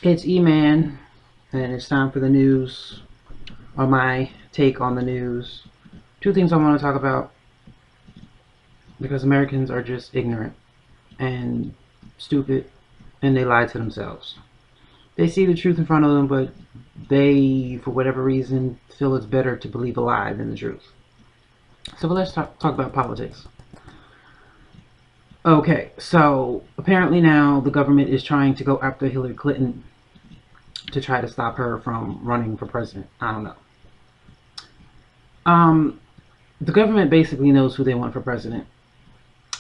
It's E-Man, and it's time for the news, or my take on the news. Two things I want to talk about, because Americans are just ignorant and stupid, and they lie to themselves. They see the truth in front of them, but they, for whatever reason, feel it's better to believe a lie than the truth. So let's talk about politics. Okay, so apparently now the government is trying to go after Hillary Clinton to try to stop her from running for president. I don't know. The government basically knows who they want for president,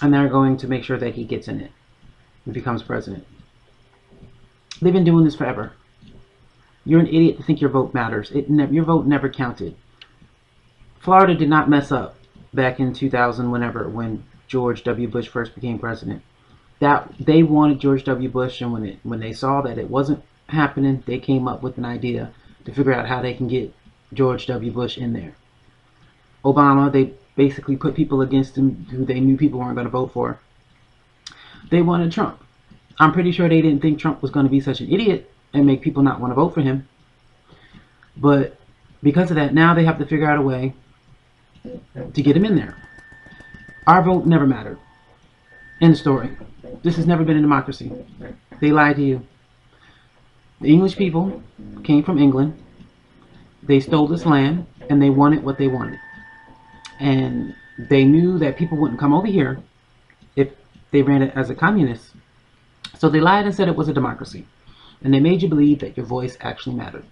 and they're going to make sure that he gets in it and becomes president. They've been doing this forever. You're an idiot to think your vote matters. Your vote never counted. Florida did not mess up back in 2000, when George W. Bush first became president. That they wanted George W. Bush, and when they saw that it wasn't happening, they came up with an idea to figure out how they can get George W. Bush in there. Obama, they basically put people against him who they knew people weren't going to vote for. They wanted Trump. I'm pretty sure they didn't think Trump was going to be such an idiot and make people not want to vote for him. But because of that, now they have to figure out a way to get him in there. Our vote never mattered. End of story. This has never been a democracy. They lied to you. The English people came from England. They stole this land, and they wanted what they wanted. And they knew that people wouldn't come over here if they ran it as a communist. So they lied and said it was a democracy. And they made you believe that your voice actually mattered.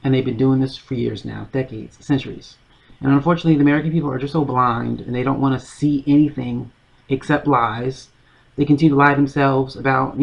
And they've been doing this for years now, decades, centuries. And unfortunately, the American people are just so blind, and they don't want to see anything except lies. They continue to lie themselves about,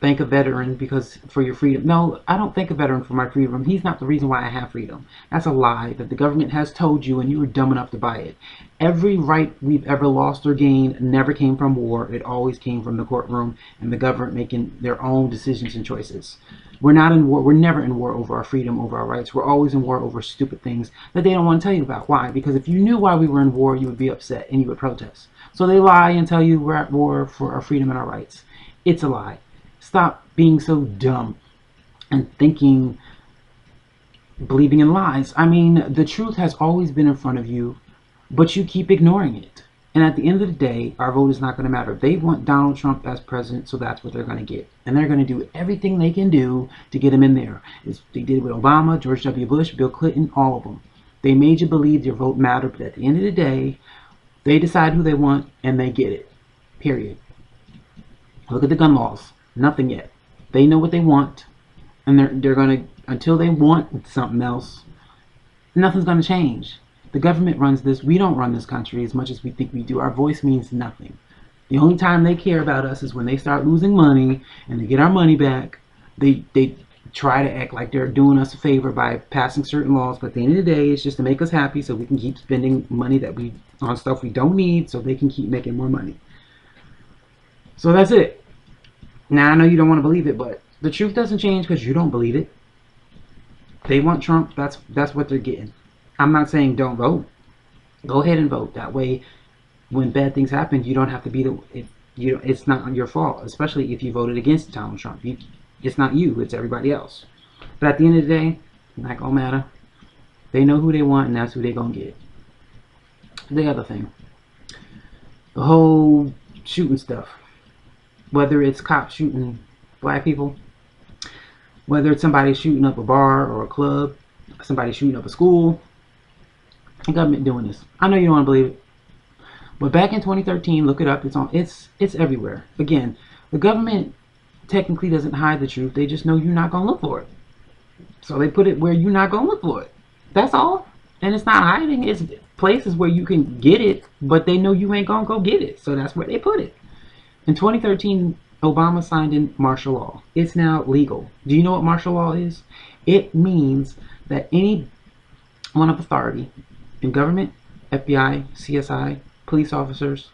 thank a veteran because for your freedom. No, I don't thank a veteran for my freedom. He's not the reason why I have freedom. That's a lie that the government has told you, and you were dumb enough to buy it. Every right we've ever lost or gained never came from war. It always came from the courtroom and the government making their own decisions and choices. We're not in war. We're never in war over our freedom, over our rights. We're always in war over stupid things that they don't want to tell you about. Why? Because if you knew why we were in war, you would be upset and you would protest. So they lie and tell you we're at war for our freedom and our rights. It's a lie. Stop being so dumb and believing in lies. I mean, the truth has always been in front of you, but you keep ignoring it. And at the end of the day, our vote is not going to matter. They want Donald Trump as president, so that's what they're going to get. And they're going to do everything they can do to get him in there. They did it with Obama, George W. Bush, Bill Clinton, all of them. They made you believe your vote mattered, but at the end of the day, they decide who they want, and they get it. Period. Look at the gun laws. Nothing yet. They know what they want, and they're going to, until they want something else, nothing's going to change. The government runs this. We don't run this country as much as we think we do. Our voice means nothing. The only time they care about us is when they start losing money and they get our money back. They try to act like they're doing us a favor by passing certain laws, but at the end of the day, it's just to make us happy so we can keep spending money on stuff we don't need so they can keep making more money. So that's it. Now, I know you don't want to believe it, but the truth doesn't change because you don't believe it. They want Trump. That's what they're getting. I'm not saying don't vote. Go ahead and vote. That way, when bad things happen, you don't have to be it's not your fault, especially if you voted against Donald Trump. It's not you. It's everybody else. But at the end of the day, it's not going to matter. They know who they want, and that's who they're going to get. The other thing. The whole shooting stuff. Whether it's cops shooting black people, whether it's somebody shooting up a bar or a club, somebody shooting up a school, the government doing this. I know you don't want to believe it, but back in 2013, look it up. It's everywhere. Again, the government technically doesn't hide the truth. They just know you're not gonna look for it, so they put it where you're not gonna look for it. That's all. And it's not hiding. It's places where you can get it, but they know you ain't gonna go get it, so that's where they put it. In 2013, Obama signed in martial law. It's now legal. Do you know what martial law is? It means that anyone of authority in government, FBI, CSI, police officers,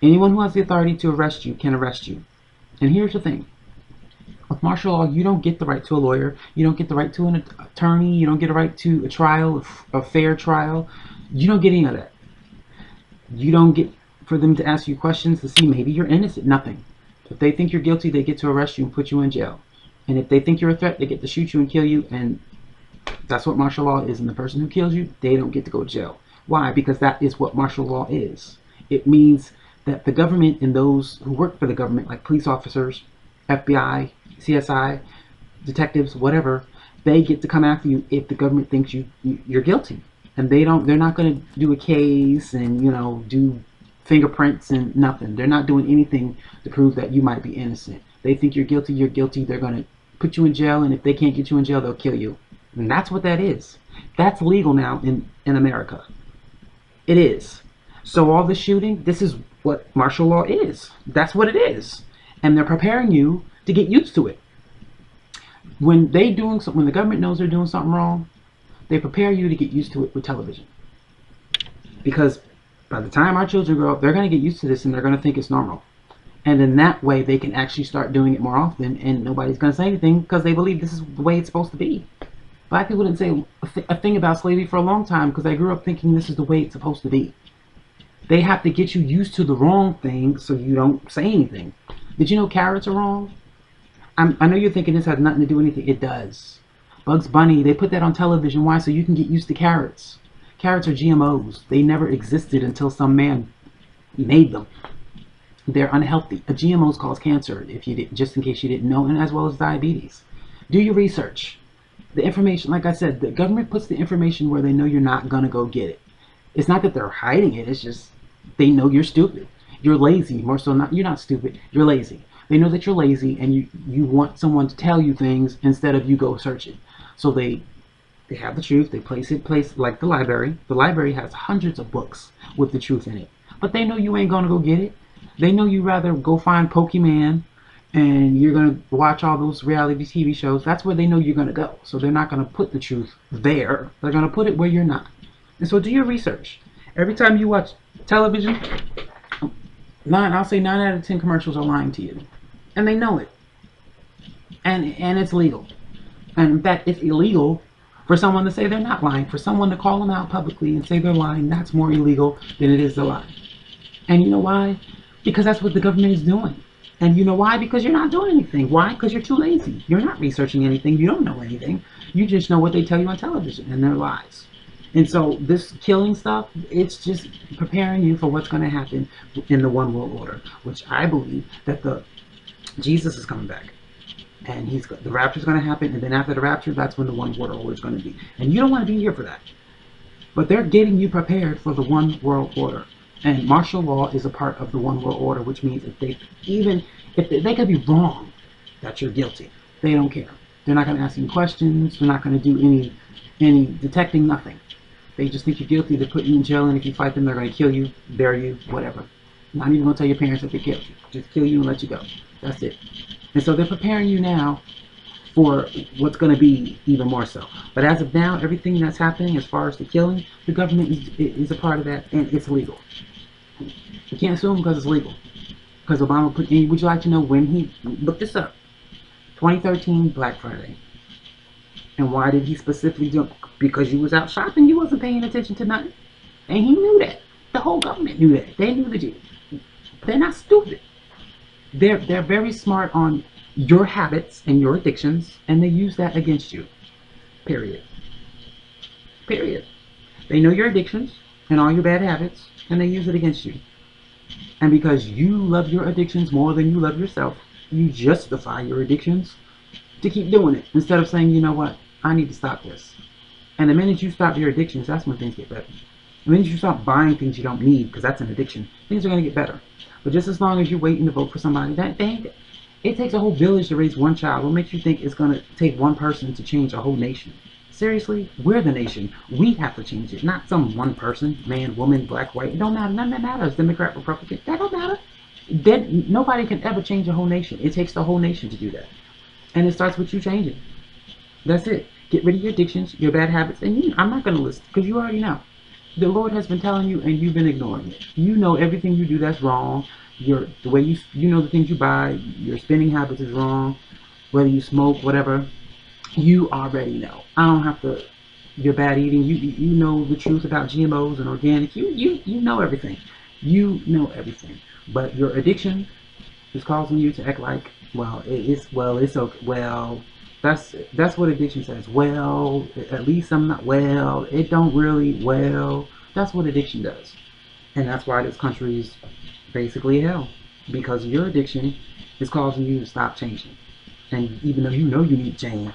anyone who has the authority to arrest you can arrest you. And here's the thing. With martial law, you don't get the right to a lawyer. You don't get the right to an attorney. You don't get a right to a trial, a fair trial. You don't get any of that. You don't get for them to ask you questions to see maybe you're innocent. Nothing. If they think you're guilty, they get to arrest you and put you in jail. And if they think you're a threat, they get to shoot you and kill you. And that's what martial law is. And the person who kills you, they don't get to go to jail. Why? Because that is what martial law is. It means that the government and those who work for the government, like police officers, FBI, CSI, detectives, whatever, they get to come after you if the government thinks you're guilty. And they're not going to do a case and, do fingerprints and nothing. They're not doing anything to prove that you might be innocent. They think you're guilty, they're going to put you in jail, and if they can't get you in jail, they'll kill you. And that's what that is. That's legal now in America. It is. So all the shooting, this is what martial law is. That's what it is. And they're preparing you to get used to it. When the government knows they're doing something wrong, they prepare you to get used to it with television. Because by the time our children grow up, they're going to get used to this and they're going to think it's normal. And in that way, they can actually start doing it more often, and nobody's going to say anything because they believe this is the way it's supposed to be. Black people didn't say a thing about slavery for a long time because they grew up thinking this is the way it's supposed to be. They have to get you used to the wrong thing so you don't say anything. Did you know carrots are wrong? I know you're thinking this has nothing to do with anything. It does. Bugs Bunny, they put that on television. Why? So you can get used to carrots. Carrots are GMOs. They never existed until some man made them. They're unhealthy. GMOs cause cancer, just in case you didn't know, and as well as diabetes. Do your research. The information, like I said, the government puts the information where they know you're not going to go get it. It's not that they're hiding it. It's just they know you're stupid. You're lazy. More so, you're not stupid. You're lazy. They know that you're lazy and you want someone to tell you things instead of you go search it. So they have the truth. They place like the library. The library has hundreds of books with the truth in it. But they know you ain't going to go get it. They know you rather go find Pokemon and you're going to watch all those reality TV shows. That's where they know you're going to go. So they're not going to put the truth there. They're going to put it where you're not. And so do your research. Every time you watch television, I'll say 9 out of 10 commercials are lying to you. And they know it. And it's legal. And in fact, it's illegal for someone to say they're not lying. For someone to call them out publicly and say they're lying, that's more illegal than it is to lie. And you know why? Because that's what the government is doing. And you know why? Because you're not doing anything. Why? Because you're too lazy. You're not researching anything. You don't know anything. You just know what they tell you on television, and they're lies. And so this killing stuff, it's just preparing you for what's going to happen in the one world order, which I believe that Jesus is coming back. And the rapture is going to happen, and then after the rapture, that's when the one world order is going to be. And you don't want to be here for that. But they're getting you prepared for the one world order. And martial law is a part of the one world order, which means if they could be wrong that you're guilty, they don't care. They're not going to ask any questions. They're not going to do any detecting, nothing. They just think you're guilty. They put you in jail, and if you fight them, they're going to kill you, bury you, whatever. Not even going to tell your parents that they killed you. Just kill you and let you go. That's it. And so they're preparing you now for what's going to be even more so. But as of now, everything that's happening as far as the killing, the government is a part of that, and it's legal. You can't sue him because it's legal. Because Obama would you like to know when he, look this up, 2013 Black Friday. And why did he specifically do it? Because you was out shopping, you wasn't paying attention to nothing. And he knew that. The whole government knew that. They knew that they're not stupid. They're very smart on your habits and your addictions, and they use that against you. Period. Period. They know your addictions and all your bad habits, and they use it against you. And because you love your addictions more than you love yourself, you justify your addictions to keep doing it instead of saying, you know what, I need to stop this. And the minute you stop your addictions, that's when things get better. The minute you stop buying things you don't need, because that's an addiction, things are going to get better. But just as long as you're waiting to vote for somebody, it takes a whole village to raise one child. What makes you think it's going to take one person to change a whole nation? Seriously? We're the nation. We have to change it, not some one person, man, woman, black, white. It don't matter. None of that matters. Democrat, Republican. That don't matter. Nobody can ever change a whole nation. It takes the whole nation to do that. And it starts with you changing. That's it. Get rid of your addictions, your bad habits, and I'm not going to list because you already know. The Lord has been telling you, and you've been ignoring it. You know everything you do that's wrong. The way you know the things you buy, your spending habits is wrong. Whether you smoke, whatever, you already know. I don't have to. Your bad eating, you know the truth about GMOs and organic. You know everything. You know everything. But your addiction, It's causing you to act like, it's okay. Well, that's what addiction says. Well, at least I'm not well. It don't really well. That's what addiction does, and that's why this country is basically hell, because your addiction is causing you to stop changing. And even though you know you need change,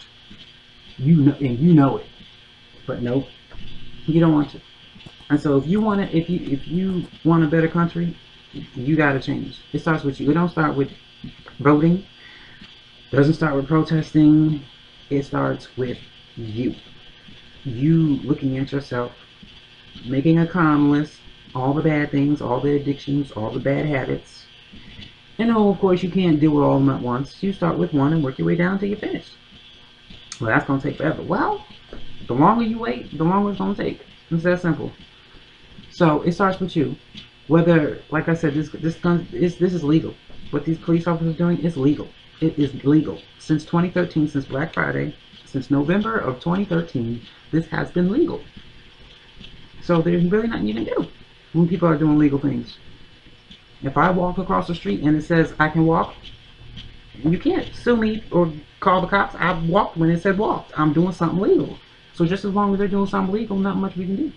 you know it, but nope, you don't want to. And so if you want a better country, you got to change. It starts with you. It don't start with voting. It doesn't start with protesting. It starts with you. You looking at yourself, making a calm list, all the bad things, all the addictions, all the bad habits. And oh, of course, you can't deal with all of them at once. You start with one and work your way down until you finish. Well, that's going to take forever. Well, the longer you wait, the longer it's going to take. It's that simple. So it starts with you. Whether, like I said, this is legal. What these police officers are doing is legal. It is legal. Since 2013, since Black Friday, since November of 2013, this has been legal. So there's really nothing you can do when people are doing legal things. If I walk across the street and it says I can walk, you can't sue me or call the cops. I walked when it said walked. I'm doing something legal. So just as long as they're doing something legal, not much we can do.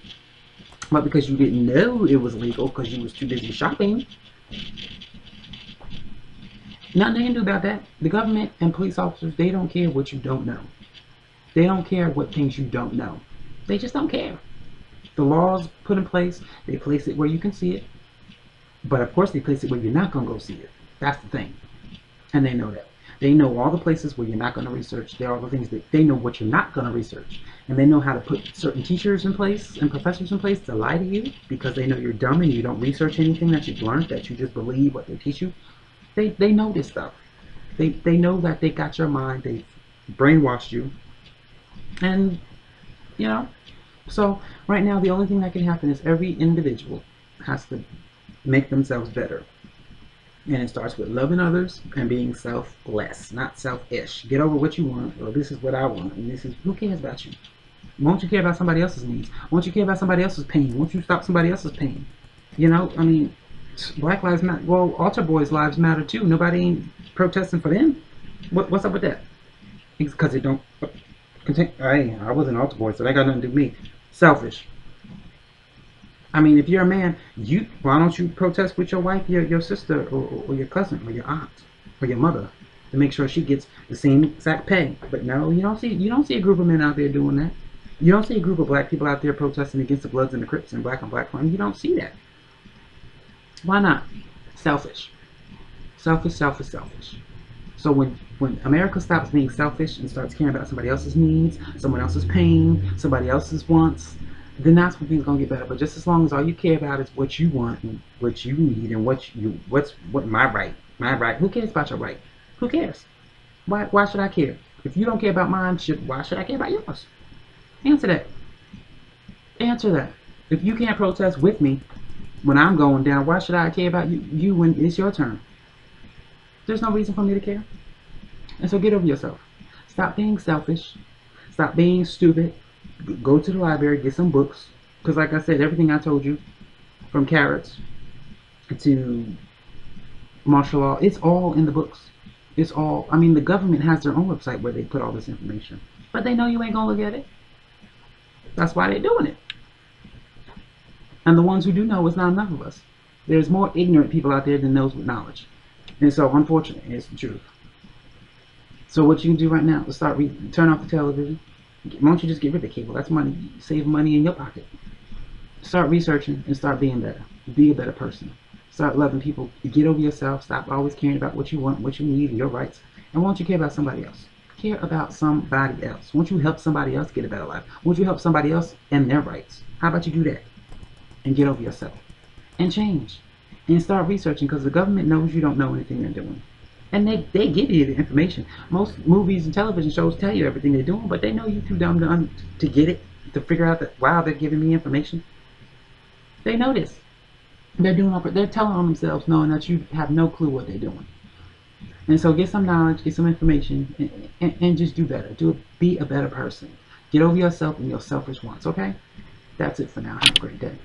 But because you didn't know it was legal because you was too busy shopping, nothing they can do about that. The government and police officers, they don't care what you don't know. They don't care what things you don't know. They just don't care. The laws put in place, they place it where you can see it. But of course they place it where you're not going to go see it. That's the thing. And they know that. They know all the places where you're not going to research. There are all the things that they know what you're not going to research. And they know how to put certain teachers in place and professors in place to lie to you because they know you're dumb and you don't research anything that you've learned, that you just believe what they teach you. They know this stuff. They know that they got your mind. They've brainwashed you. And, you know, so right now the only thing that can happen is every individual has to make themselves better. And it starts with loving others and being selfless, not selfish. Get over what you want. Well, this is what I want. And this is, who cares about you? Won't you care about somebody else's needs? Won't you care about somebody else's pain? Won't you stop somebody else's pain? You know, I mean, Black Lives Matter. Well, Altar Boys' lives matter too. Nobody ain't protesting for them. What's up with that? Because it don't contain. Hey, I wasn't Altar Boy, so that got nothing to do with me. Selfish. I mean, if you're a man, why don't you protest with your wife, your sister, or your cousin, or your aunt, or your mother, to make sure she gets the same exact pay? But no, you don't see a group of men out there doing that. You don't see a group of black people out there protesting against the Bloods and the Crips and black on black crime. You don't see that. Why not? Selfish. Selfish, selfish, selfish. So when America stops being selfish and starts caring about somebody else's needs, someone else's pain, somebody else's wants, then that's when things gonna get better. But just as long as all you care about is what you want and what you need and what my right. Who cares about your right? Who cares? Why should I care? If you don't care about mine, why should I care about yours? Answer that. Answer that. If you can't protest with me when I'm going down, why should I care about you when it's your turn? There's no reason for me to care. And so get over yourself. Stop being selfish. Stop being stupid. Go to the library, get some books. Because like I said, everything I told you, from carrots to martial law, it's all in the books. It's all, I mean, the government has their own website where they put all this information. But they know you ain't gonna look at it. That's why they're doing it. And the ones who do know, it's not enough of us. There's more ignorant people out there than those with knowledge. And so, unfortunately, it's the truth. So what you can do right now is turn off the television. Why don't you just get rid of the cable? That's money. Save money in your pocket. Start researching and start being better. Be a better person. Start loving people. Get over yourself. Stop always caring about what you want, what you need, your rights. And why don't you care about somebody else? Care about somebody else. Won't you help somebody else get a better life? Won't you help somebody else and their rights? How about you do that? And get over yourself. And change. And start researching, because the government knows you don't know anything they're doing. And they give you the information. Most movies and television shows tell you everything they're doing, but they know you're too dumb to get it, to figure out that, wow, they're giving me information. They know this. They're telling on themselves knowing that you have no clue what they're doing. And so get some knowledge, get some information, and just do better. Be a better person. Get over yourself and your selfish wants, okay? That's it for now. Have a great day.